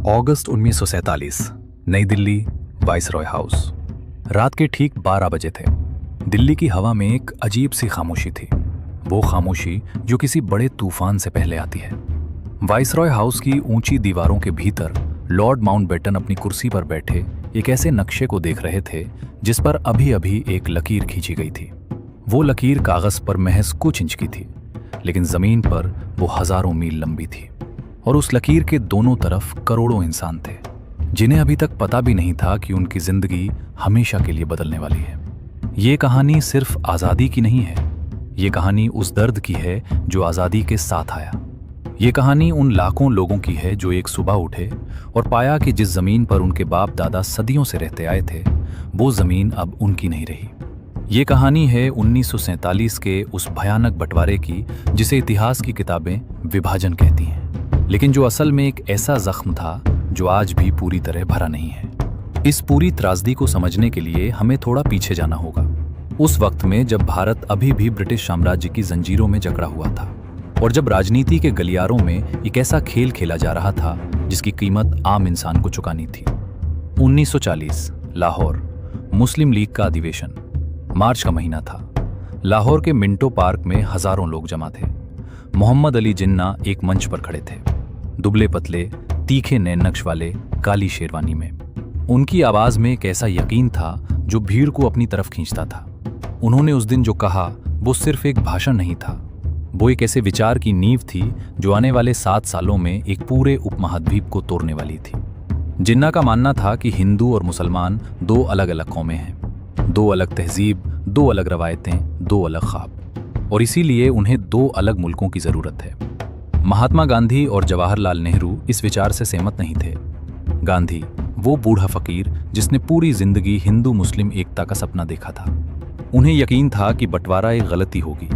अगस्त 1947, नई Delhi, viceroy house. रात के ठीक 12 बजे थे। दिल्ली की हवा में एक अजीब सी खामोशी थी, वो खामोशी जो किसी बड़े तूफान से पहले आती है। वाइसरॉय हाउस की ऊंची दीवारों के भीतर लॉर्ड माउंटबेटन अपनी कुर्सी पर बैठे एक ऐसे नक्शे को देख रहे थे जिस पर अभी अभी एक लकीर खींची गई थी। वो लकीर कागज पर महज कुछ इंच की थी, लेकिन जमीन पर वो हजारों मील लंबी थी। और उस लकीर के दोनों तरफ करोड़ों इंसान थे, जिन्हें अभी तक पता भी नहीं था कि उनकी जिंदगी हमेशा के लिए बदलने वाली है। ये कहानी सिर्फ आज़ादी की नहीं है, ये कहानी उस दर्द की है जो आज़ादी के साथ आया। ये कहानी उन लाखों लोगों की है जो एक सुबह उठे और पाया कि जिस जमीन पर उनके बाप दादा सदियों से रहते आए थे, वो जमीन अब उनकी नहीं रही। ये कहानी है 1947 के उस भयानक बंटवारे की जिसे इतिहास की किताबें विभाजन कहती हैं, लेकिन जो असल में एक ऐसा जख्म था जो आज भी पूरी तरह भरा नहीं है। इस पूरी त्रासदी को समझने के लिए हमें थोड़ा पीछे जाना होगा, उस वक्त में जब भारत अभी भी ब्रिटिश साम्राज्य की जंजीरों में जकड़ा हुआ था और जब राजनीति के गलियारों में एक ऐसा खेल खेला जा रहा था जिसकी कीमत आम इंसान को चुकानी थी। 1940, लाहौर, मुस्लिम लीग का अधिवेशन। मार्च का महीना था। लाहौर के मिंटो पार्क में हजारों लोग जमा थे। मोहम्मद अली जिन्ना एक मंच पर खड़े थे, दुबले पतले, तीखे नैन नक्श वाले, काली शेरवानी में। उनकी आवाज में एक ऐसा यकीन था जो भीड़ को अपनी तरफ खींचता था। उन्होंने उस दिन जो कहा वो सिर्फ एक भाषण नहीं था, वो एक ऐसे विचार की नींव थी जो आने वाले 7 सालों में एक पूरे उपमहाद्वीप को तोड़ने वाली थी। जिन्ना का मानना था कि हिंदू और मुसलमान दो अलग अलग कौमें हैं, दो अलग तहजीब, दो अलग रवायतें, दो अलग ख्वाब, और इसीलिए उन्हें दो अलग मुल्कों की जरूरत है। महात्मा गांधी और जवाहरलाल नेहरू इस विचार से सहमत नहीं थे। गांधी, वो बूढ़ा फकीर जिसने पूरी जिंदगी हिंदू मुस्लिम एकता का सपना देखा था, उन्हें यकीन था कि बंटवारा एक गलती होगी,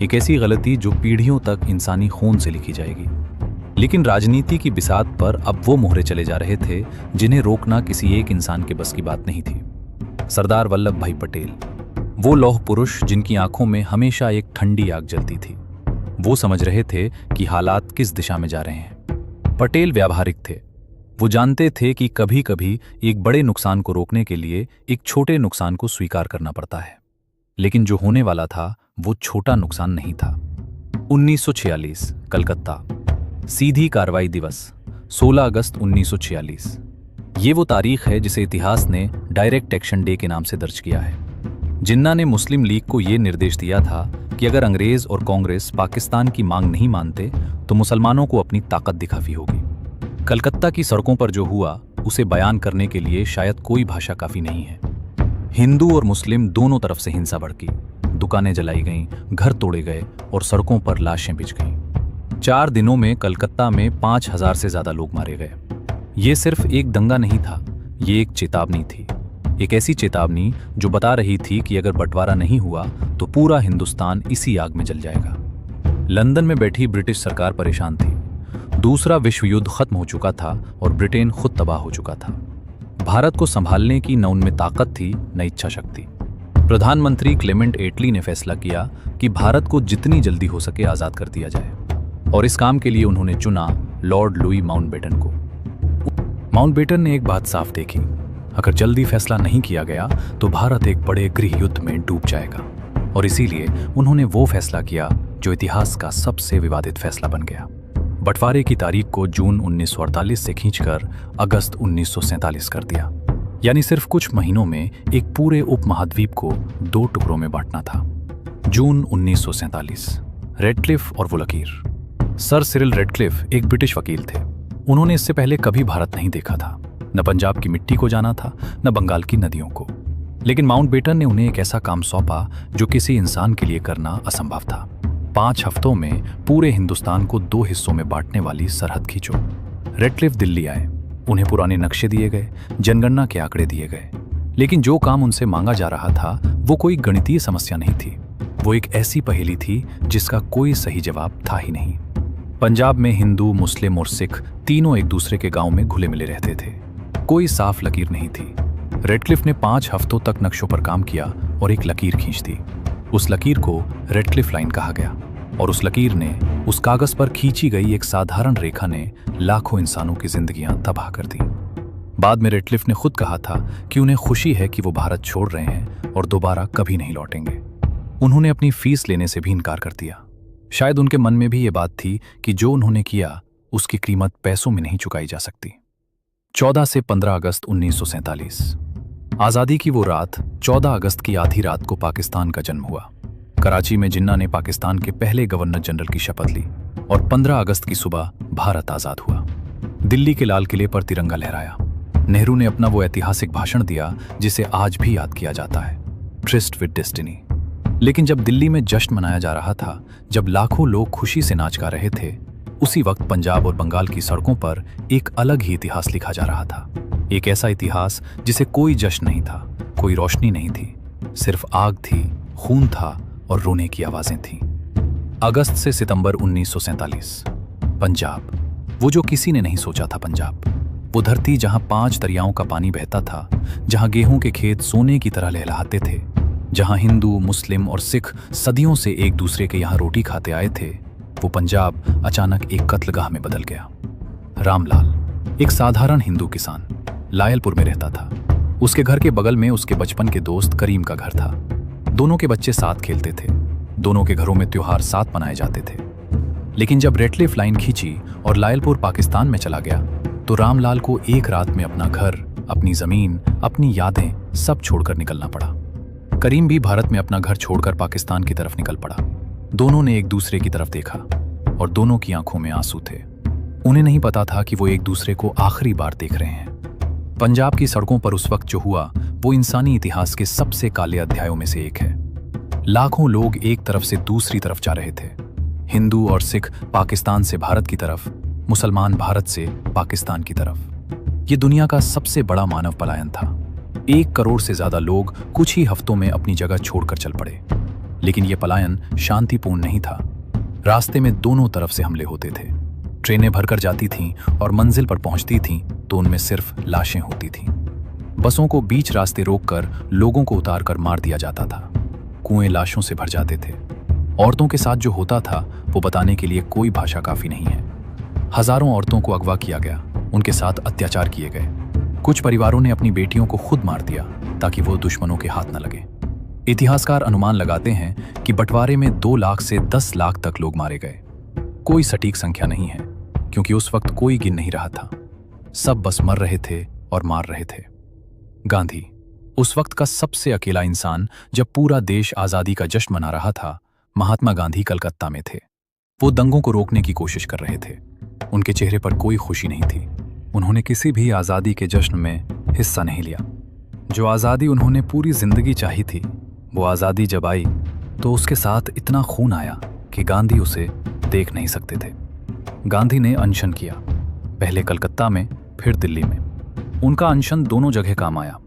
एक ऐसी गलती जो पीढ़ियों तक इंसानी खून से लिखी जाएगी। लेकिन राजनीति की बिसात पर अब वो मोहरे चले जा रहे थे जिन्हें रोकना किसी एक इंसान के बस की बात नहीं थी। सरदार वल्लभ भाई पटेल, वो लौह पुरुष जिनकी आंखों में हमेशा एक ठंडी आग जलती थी, वो समझ रहे थे कि हालात किस दिशा में जा रहे हैं। पटेल व्यावहारिक थे, वो जानते थे कि कभी कभी एक बड़े नुकसान को रोकने के लिए एक छोटे नुकसान को स्वीकार करना पड़ता है, लेकिन जो होने वाला था वो छोटा नुकसान नहीं था। 1946, कलकत्ता, सीधी कार्रवाई दिवस, 16 अगस्त 1946। ये वो तारीख है जिसे इतिहास ने डायरेक्ट एक्शन डे के नाम से दर्ज किया है। जिन्ना ने मुस्लिम लीग को ये निर्देश दिया था कि अगर अंग्रेज और कांग्रेस पाकिस्तान की मांग नहीं मानते तो मुसलमानों को अपनी ताकत दिखावी होगी। कलकत्ता की सड़कों पर जो हुआ उसे बयान करने के लिए शायद कोई भाषा काफी नहीं है। हिंदू और मुस्लिम दोनों तरफ से हिंसा भड़की, दुकानें जलाई गईं, घर तोड़े गए और सड़कों पर लाशें बिछ गईं। 4 दिनों में कलकत्ता में 5000 से ज्यादा लोग मारे गए। ये सिर्फ एक दंगा नहीं था, ये एक चेतावनी थी, एक ऐसी चेतावनी जो बता रही थी कि अगर बंटवारा नहीं हुआ तो पूरा हिंदुस्तान इसी आग में जल जाएगा। लंदन में बैठी ब्रिटिश सरकार परेशान थी। दूसरा विश्व युद्ध खत्म हो चुका था और ब्रिटेन खुद तबाह हो चुका था। भारत को संभालने की न उनमें ताकत थी न इच्छा शक्ति। प्रधानमंत्री क्लेमेंट एटली ने फैसला किया कि भारत को जितनी जल्दी हो सके आजाद कर दिया जाए, और इस काम के लिए उन्होंने चुना लॉर्ड लुई माउंटबेटन को। माउंटबेटन ने एक बात साफ देखी, अगर जल्दी फैसला नहीं किया गया तो भारत एक बड़े गृह युद्ध में डूब जाएगा, और इसीलिए उन्होंने वो फैसला किया जो इतिहास का सबसे विवादित फैसला बन गया। बंटवारे की तारीख को जून 1948 से खींचकर अगस्त 1947 कर दिया, यानी सिर्फ कुछ महीनों में एक पूरे उपमहाद्वीप को 2 टुकड़ों में बांटना था। जून 1947, रेडक्लिफ और वो लकीर। सर सिरिल रेडक्लिफ एक ब्रिटिश वकील थे। उन्होंने इससे पहले कभी भारत नहीं देखा था, न पंजाब की मिट्टी को जाना था, न बंगाल की नदियों को। लेकिन माउंटबेटन ने उन्हें एक ऐसा काम सौंपा जो किसी इंसान के लिए करना असंभव था। 5 हफ्तों में पूरे हिंदुस्तान को 2 हिस्सों में बांटने वाली सरहद खींचो। रेडक्लिफ दिल्ली आए, उन्हें पुराने नक्शे दिए गए, जनगणना के आंकड़े दिए गए, लेकिन जो काम उनसे मांगा जा रहा था वो कोई गणितीय समस्या नहीं थी, वो एक ऐसी पहेली थी जिसका कोई सही जवाब था ही नहीं। पंजाब में हिंदू, मुस्लिम और सिख तीनों एक दूसरे के गांव में घुले मिले रहते थे, कोई साफ लकीर नहीं थी। रेडक्लिफ ने 5 हफ्तों तक नक्शों पर काम किया और एक लकीर खींच दी। उस लकीर को रेडक्लिफ लाइन कहा गया। और उस लकीर ने, उस कागज पर खींची गई एक साधारण रेखा ने लाखों इंसानों की जिंदगियां तबाह कर दी। बाद में रेडक्लिफ ने खुद कहा था कि उन्हें खुशी है कि वो भारत छोड़ रहे हैं और दोबारा कभी नहीं लौटेंगे। उन्होंने अपनी फीस लेने से भी इनकार कर दिया। शायद उनके मन में भी ये बात थी कि जो उन्होंने किया उसकी कीमत पैसों में नहीं चुकाई जा सकती। 14 से 15 अगस्त 1947 आज़ादी की वो रात, 14 अगस्त की आधी रात को पाकिस्तान का जन्म हुआ। कराची में जिन्ना ने पाकिस्तान के पहले गवर्नर जनरल की शपथ ली और 15 अगस्त की सुबह भारत आज़ाद हुआ। दिल्ली के लाल किले पर तिरंगा लहराया। नेहरू ने अपना वो ऐतिहासिक भाषण दिया जिसे आज भी याद किया जाता है, ट्रिस्ट विद डेस्टिनी। लेकिन जब दिल्ली में जश्न मनाया जा रहा था, जब लाखों लोग खुशी से नाच गा रहे थे, उसी वक्त पंजाब और बंगाल की सड़कों पर एक अलग ही इतिहास लिखा जा रहा था। एक ऐसा इतिहास जिसे कोई जश्न नहीं था, कोई रोशनी नहीं थी, सिर्फ आग थी, खून था और रोने की आवाजें थीं। अगस्त से सितंबर 1947 पंजाब, वो जो किसी ने नहीं सोचा था पंजाब, वो धरती जहां 5 दरियाओं का पानी बहता था, जहां गेहूं के खेत सोने की तरह लहलहाते थे, जहां हिंदू, मुस्लिम और सिख सदियों से एक दूसरे के यहां रोटी खाते आए थे, वो पंजाब अचानक एक कत्लगाह में बदल गया। रामलाल, एक साधारण हिंदू किसान, लायलपुर में रहता था। उसके घर के बगल में उसके बचपन के दोस्त करीम का घर था। दोनों के बच्चे साथ खेलते थे, दोनों के घरों में त्योहार साथ मनाए जाते थे। लेकिन जब रेडक्लिफ लाइन खींची और लायलपुर पाकिस्तान में चला गया, तो रामलाल को एक रात में अपना घर, अपनी जमीन, अपनी यादें सब छोड़कर निकलना पड़ा। करीम भी भारत में अपना घर छोड़कर पाकिस्तान की तरफ निकल पड़ा। दोनों ने एक दूसरे की तरफ देखा और दोनों की आंखों में आंसू थे। उन्हें नहीं पता था कि वो एक दूसरे को आखिरी बार देख रहे हैं। पंजाब की सड़कों पर उस वक्त जो हुआ, वो इंसानी इतिहास के सबसे काले अध्यायों में से एक है। लाखों लोग एक तरफ से दूसरी तरफ जा रहे थे। हिंदू और सिख पाकिस्तान से भारत की तरफ, मुसलमान भारत से पाकिस्तान की तरफ। ये दुनिया का सबसे बड़ा मानव पलायन था। 1 करोड़ से ज्यादा लोग कुछ ही हफ्तों में अपनी जगह छोड़कर चल पड़े। लेकिन यह पलायन शांतिपूर्ण नहीं था। रास्ते में दोनों तरफ से हमले होते थे। ट्रेनें भरकर जाती थीं और मंजिल पर पहुंचती थीं तो उनमें सिर्फ लाशें होती थीं। बसों को बीच रास्ते रोककर लोगों को उतारकर मार दिया जाता था। कुएं लाशों से भर जाते थे। औरतों के साथ जो होता था वो बताने के लिए कोई भाषा काफी नहीं है। हजारों औरतों को अगवा किया गया, उनके साथ अत्याचार किए गए। कुछ परिवारों ने अपनी बेटियों को खुद मार दिया ताकि वो दुश्मनों के हाथ न लगे। इतिहासकार अनुमान लगाते हैं कि बंटवारे में 2 लाख से 10 लाख तक लोग मारे गए। कोई सटीक संख्या नहीं है, क्योंकि उस वक्त कोई गिन नहीं रहा था। सब बस मर रहे थे और मार रहे थे। गांधी, उस वक्त का सबसे अकेला इंसान। जब पूरा देश आजादी का जश्न मना रहा था, महात्मा गांधी कलकत्ता में थे। वो दंगों को रोकने की कोशिश कर रहे थे। उनके चेहरे पर कोई खुशी नहीं थी। उन्होंने किसी भी आजादी के जश्न में हिस्सा नहीं लिया। जो आजादी उन्होंने पूरी जिंदगी चाही थी, वो आजादी जब आई तो उसके साथ इतना खून आया कि गांधी उसे देख नहीं सकते थे। गांधी ने अनशन किया, पहले कलकत्ता में, फिर दिल्ली में। उनका अनशन दोनों जगह काम आया।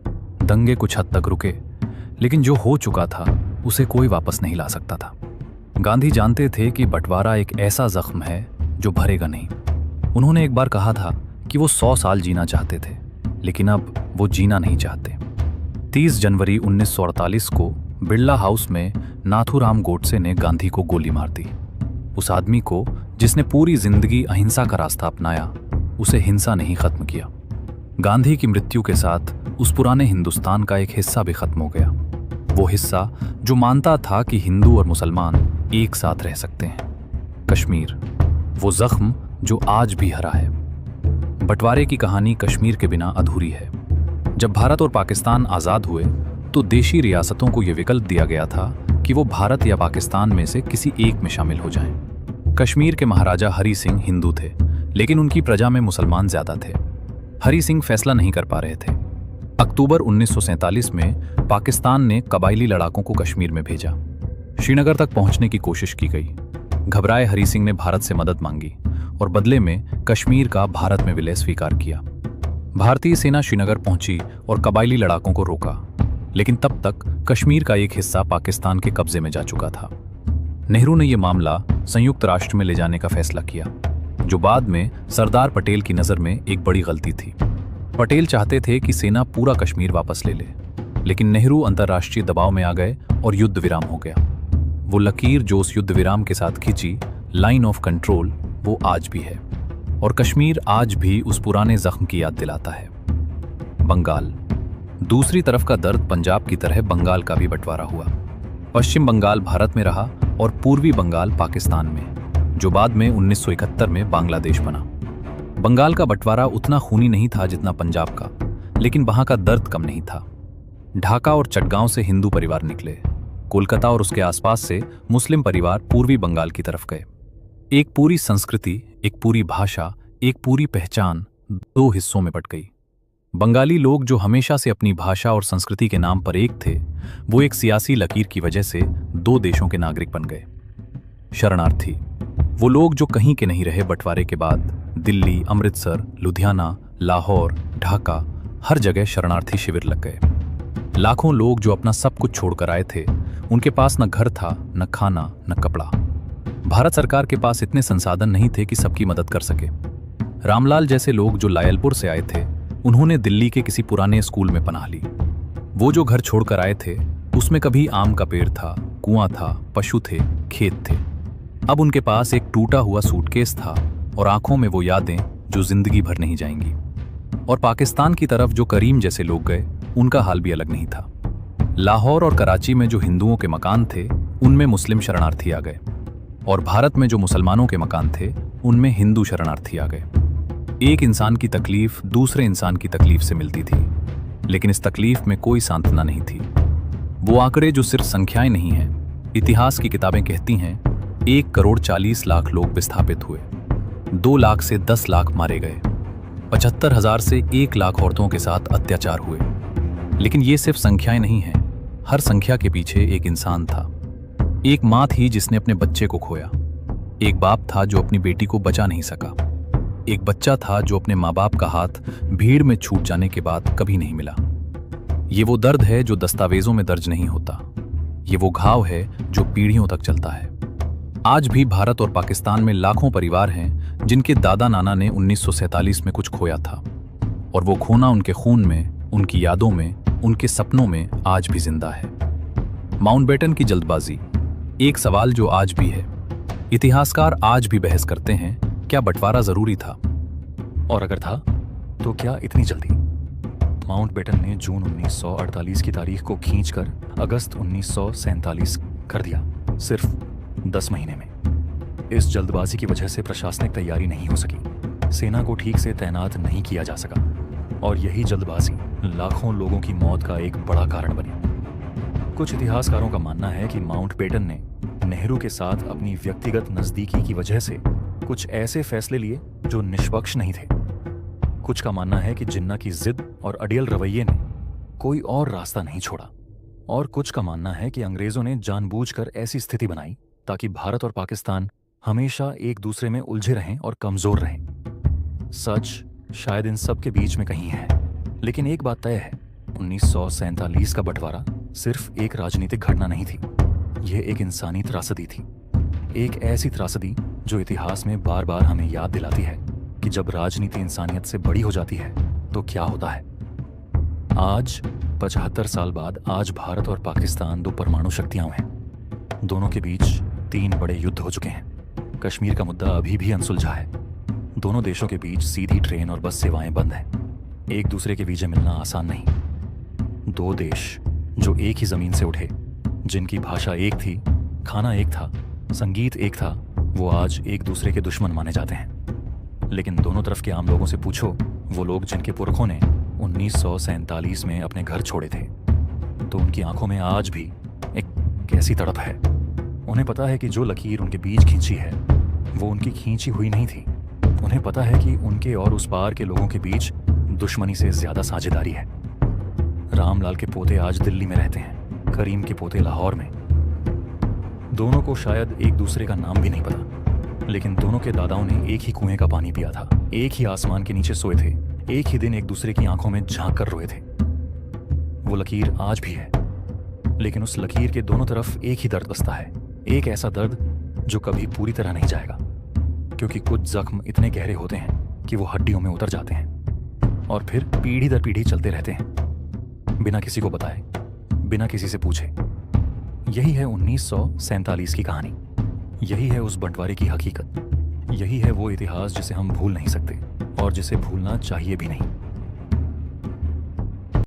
दंगे कुछ हद तक रुके, लेकिन जो हो चुका था उसे कोई वापस नहीं ला सकता था। गांधी जानते थे कि बंटवारा एक ऐसा जख्म है जो भरेगा नहीं। उन्होंने एक बार कहा था कि वो 100 साल जीना चाहते थे, लेकिन अब वो जीना नहीं चाहते। 30 जनवरी 1948 को बिरला हाउस में नाथूराम गोडसे ने गांधी को गोली मार दी। उस आदमी को जिसने पूरी जिंदगी अहिंसा का रास्ता अपनाया, उसे हिंसा ने ही खत्म किया। गांधी की मृत्यु के साथ उस पुराने हिंदुस्तान का एक हिस्सा भी खत्म हो गया। वो हिस्सा जो मानता था कि हिंदू और मुसलमान एक साथ रह सकते हैं। कश्मीर, वो जख्म जो आज भी हरा है। बंटवारे की कहानी कश्मीर के बिना अधूरी है। जब भारत और पाकिस्तान आज़ाद हुए तो देशी रियासतों को यह विकल्प दिया गया था कि वो भारत या पाकिस्तान में से किसी एक में शामिल हो जाएं। कश्मीर के महाराजा हरी सिंह हिंदू थे, लेकिन उनकी प्रजा में मुसलमान ज्यादा थे। हरी सिंह फैसला नहीं कर पा रहे थे। अक्टूबर 1947 में पाकिस्तान ने कबायली लड़ाकों को कश्मीर में भेजा। श्रीनगर तक पहुंचने की कोशिश की गई। घबराए हरी सिंह ने भारत से मदद मांगी और बदले में कश्मीर का भारत में विलय स्वीकार किया। भारतीय सेना श्रीनगर पहुंची और कबायली लड़ाकों को रोका, लेकिन तब तक कश्मीर का एक हिस्सा पाकिस्तान के कब्जे में जा चुका था। नेहरू ने यह मामला संयुक्त राष्ट्र में ले जाने का फैसला किया, जो बाद में सरदार पटेल की नज़र में एक बड़ी गलती थी। पटेल चाहते थे कि सेना पूरा कश्मीर वापस ले ले, लेकिन नेहरू अंतर्राष्ट्रीय दबाव में आ गए और युद्ध विराम हो गया। वो लकीर जो उस युद्ध विराम के साथ खींची, लाइन ऑफ कंट्रोल, वो आज भी है। और कश्मीर आज भी उस पुराने जख्म की याद दिलाता है। बंगाल, दूसरी तरफ का दर्द पंजाब की तरह बंगाल का भी बंटवारा हुआ। पश्चिम बंगाल भारत में रहा और पूर्वी बंगाल पाकिस्तान में, जो बाद में 1971 में बांग्लादेश बना। बंगाल का बंटवारा उतना खूनी नहीं था जितना पंजाब का, लेकिन वहां का दर्द कम नहीं था। ढाका और चटगांव से हिंदू परिवार निकले, कोलकाता और उसके आसपास से मुस्लिम परिवार पूर्वी बंगाल की तरफ गए। एक पूरी संस्कृति, एक पूरी भाषा, एक पूरी पहचान दो हिस्सों में बट गई। बंगाली लोग जो हमेशा से अपनी भाषा और संस्कृति के नाम पर एक थे, वो एक सियासी लकीर की वजह से दो देशों के नागरिक बन गए। शरणार्थी, वो लोग जो कहीं के नहीं रहे बंटवारे के बाद। दिल्ली, अमृतसर, लुधियाना, लाहौर, ढाका, हर जगह शरणार्थी शिविर लग गए। लाखों लोग जो अपना सब कुछ छोड़कर आए थे, उनके पास न घर था, न खाना, न कपड़ा। भारत सरकार के पास इतने संसाधन नहीं थे कि सबकी मदद कर सके। रामलाल जैसे लोग जो लायलपुर से आए थे, उन्होंने दिल्ली के किसी पुराने स्कूल में पनाह ली। वो जो घर छोड़कर आए थे, उसमें कभी आम का पेड़ था, कुआं था, पशु थे, खेत थे। अब उनके पास एक टूटा हुआ सूटकेस था और आंखों में वो यादें जो जिंदगी भर नहीं जाएंगी। और पाकिस्तान की तरफ जो करीम जैसे लोग गए, उनका हाल भी अलग नहीं था। लाहौर और कराची में जो हिंदुओं के मकान थे, उनमें मुस्लिम शरणार्थी आ गए, और भारत में जो मुसलमानों के मकान थे, उनमें हिंदू शरणार्थी आ गए। एक इंसान की तकलीफ दूसरे इंसान की तकलीफ से मिलती थी, लेकिन इस तकलीफ में कोई सांत्वना नहीं थी। वो आंकड़े जो सिर्फ संख्याएं नहीं हैं, इतिहास की किताबें कहती हैं, 1,40,00,000 लोग विस्थापित हुए, 2 लाख से 10 लाख मारे गए, 75,000 से 1 लाख औरतों के साथ अत्याचार हुए। लेकिन ये सिर्फ संख्याएं नहीं हैं, हर संख्या के पीछे एक इंसान था। एक माँ थी जिसने अपने बच्चे को खोया, एक बाप था जो अपनी बेटी को बचा नहीं सका, एक बच्चा था जो अपने माँ बाप का हाथ भीड़ में छूट जाने के बाद कभी नहीं मिला। ये वो दर्द है जो दस्तावेजों में दर्ज नहीं होता, ये वो घाव है जो पीढ़ियों तक चलता है। आज भी भारत और पाकिस्तान में लाखों परिवार हैं जिनके दादा नाना ने 1947 में कुछ खोया था, और वो खोना उनके खून में, उनकी यादों में, उनके सपनों में आज भी जिंदा है। माउंटबेटन की जल्दबाजी, एक सवाल जो आज भी है। इतिहासकार आज भी बहस करते हैं, क्या बंटवारा जरूरी था? और अगर था तो क्या इतनी जल्दी? माउंटबेटन ने जून 1948 की तारीख को खींचकर अगस्त 1947 कर दिया, सिर्फ 10 महीने में। इस जल्दबाजी की वजह से प्रशासनिक तैयारी नहीं हो सकी, सेना को ठीक से तैनात नहीं किया जा सका, और यही जल्दबाजी लाखों लोगों की मौत का एक बड़ा कारण बनी। कुछ इतिहासकारों का मानना है कि माउंटबेटन ने नेहरू के साथ अपनी व्यक्तिगत नजदीकी की वजह से कुछ ऐसे फैसले लिए जो निष्पक्ष नहीं थे। कुछ का मानना है कि जिन्ना की जिद और अड़ियल रवैये ने कोई और रास्ता नहीं छोड़ा, और कुछ का मानना है कि अंग्रेजों ने जानबूझकर ऐसी स्थिति बनाई ताकि भारत और पाकिस्तान हमेशा एक दूसरे में उलझे रहें और कमजोर रहें। सच शायद इन सब के बीच में कहीं है, लेकिन एक बात तय है, 1947 का बंटवारा सिर्फ एक राजनीतिक घटना नहीं थी, यह एक इंसानी त्रासदी थी। एक ऐसी त्रासदी जो इतिहास में बार बार हमें याद दिलाती है कि जब राजनीति इंसानियत से बड़ी हो जाती है तो क्या होता है। आज 75 साल बाद आज भारत और पाकिस्तान दो परमाणु शक्तियां हैं। दोनों के बीच 3 बड़े युद्ध हो चुके हैं। कश्मीर का मुद्दा अभी भी अनसुलझा है। दोनों देशों के बीच सीधी ट्रेन और बस सेवाएं बंद हैं। एक दूसरे के वीजे मिलना आसान नहीं। 2 देश जो एक ही जमीन से उठे, जिनकी भाषा एक थी, खाना एक था, संगीत एक था, वो आज एक दूसरे के दुश्मन माने जाते हैं। लेकिन दोनों तरफ के आम लोगों से पूछो, वो लोग जिनके पुरखों ने 1947 में अपने घर छोड़े थे, तो उनकी आंखों में आज भी एक कैसी तड़प है। उन्हें पता है कि जो लकीर उनके बीच खींची है वो उनकी खींची हुई नहीं थी। उन्हें पता है कि उनके और उस पार के लोगों के बीच दुश्मनी से ज्यादा साझेदारी है। रामलाल के पोते आज दिल्ली में रहते हैं, करीम के पोते लाहौर में। दोनों को शायद एक दूसरे का नाम भी नहीं पता, लेकिन दोनों के दादाओं ने एक ही कुएं का पानी पिया था, एक ही आसमान के नीचे सोए थे, एक ही दिन एक दूसरे की आंखों में झांक कर रोए थे। वो लकीर आज भी है, लेकिन उस लकीर के दोनों तरफ एक ही दर्द बसता है, एक ऐसा दर्द जो कभी पूरी तरह नहीं जाएगा, क्योंकि कुछ जख्म इतने गहरे होते हैं कि वो हड्डियों में उतर जाते हैं और फिर पीढ़ी दर पीढ़ी चलते रहते हैं, बिना किसी को बताए, बिना किसी से पूछे। यही है 1947 की कहानी। यही है उस बंटवारे की हकीकत। यही है वो इतिहास जिसे हम भूल नहीं सकते और जिसे भूलना चाहिए भी नहीं।